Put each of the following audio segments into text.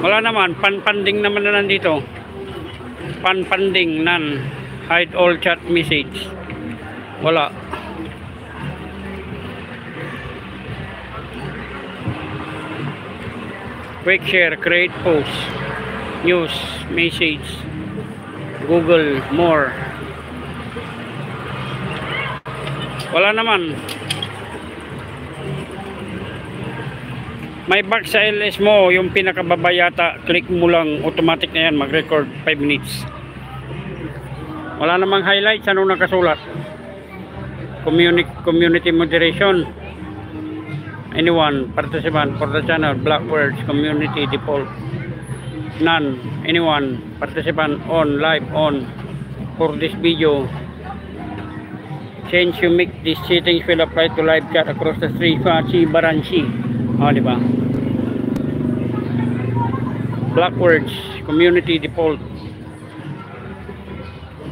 Wala naman, panpanding naman na nandito. Panpanding, none. Hide all chat message. Wala. Quick share, create post, news, message, Google, more. Wala naman. May back sa LS mo, yung pinakababa yata, click mo lang, automatic na yan, mag-record 5 minutes. Wala namang highlights, anong nakasulat? Community moderation. Anyone, participant for the channel, black words, community default. None. Anyone, participant on, live on for this video. Change you make these settings will apply to live chat across the street. Fachi Baranchi. Diba? Black words, community default.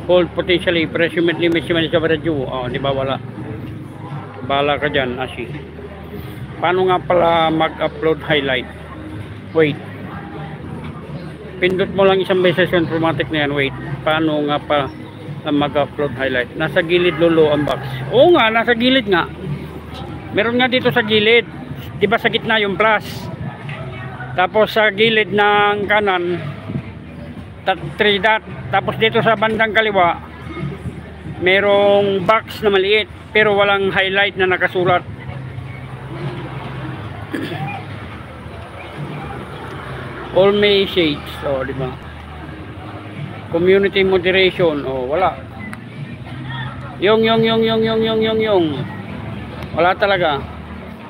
Hold potentially, presumably maximum coverage. Diba wala? Bahala ka dyan, Ashi. Paano nga pala mag-upload highlight? Wait. Pindot mo lang isang beses yung automatic na yan. Wait. Paano nga pa mag-upload highlight? Nasa gilid lolo ang box. Oo nga, nasa gilid nga. Meron nga dito sa gilid. Diba sa gitna yung plus? Tapos sa gilid ng kanan 3 dot. Tapos dito sa bandang kaliwa merong box na maliit pero walang highlight na nakasulat. All message. Diba? Community moderation. Wala. Yung. Wala talaga.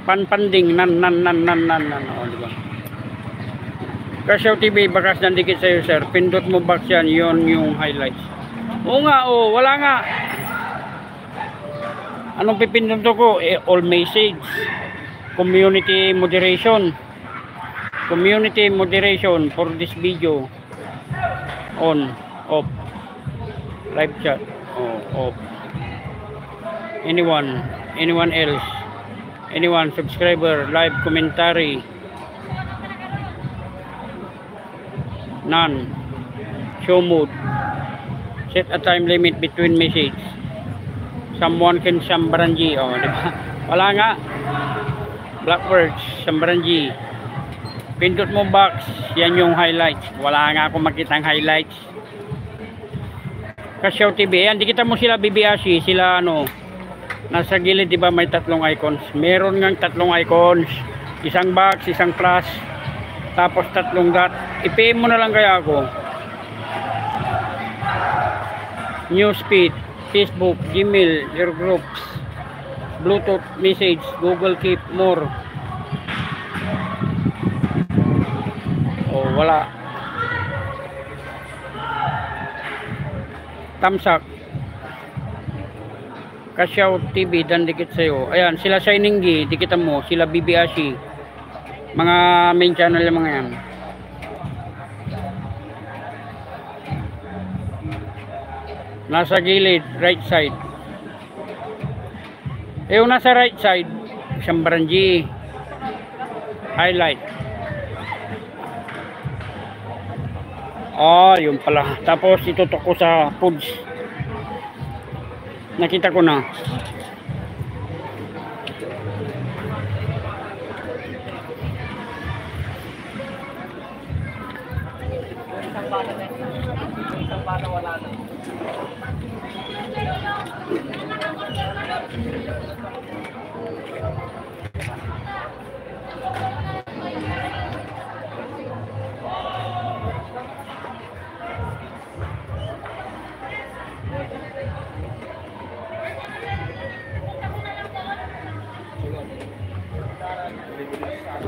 Panpanding. Nan. Diba? Kasyaw TV, bakas nandikit sa'yo, sir. Pindot mo box yan. Yun yung highlights. Oo nga, wala nga. Anong pipindot ko? All message. Community moderation. Community moderation for this video. On, off. Live chat. Off. Anyone else? Anyone subscriber, live commentary. None. Show mode. Set a time limit between message. Someone can Sambaranji. Diba? Wala nga. Black words, Sambaranji. Pindot mo box, yan yung highlights. Wala nga akong makitang highlights. Kasyaw TV, yan, dikita mo sila BBAC, sila nasa gilid, diba may tatlong icons. Meron ngang tatlong icons. Isang box, isang plus, tapos tatlong dot. I-PM mo na lang kaya ako. Newsfeed, Facebook, Gmail, your groups, Bluetooth message, Google Keep, more. Wala. Tamsak. Kasyaw TV dan dikit sa'yo. Ayan, sila Shininggi, dikitan mo. Sila BBAC. Mga main channel yung mga yan. Nasa gilid, right side. Yung nasa right side, Sambaranji. Highlight. Yun pala. Tapos itutok ko sa foods. Nakita ko na. Isang bata wala na.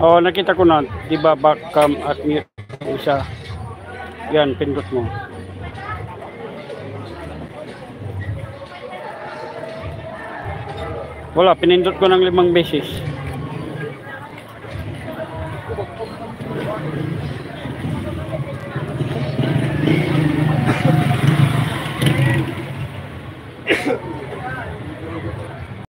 Nakita ko na, diba back cam at mute isa. Yan, pindot mo. Wala, pinindot ko ng 5 beses.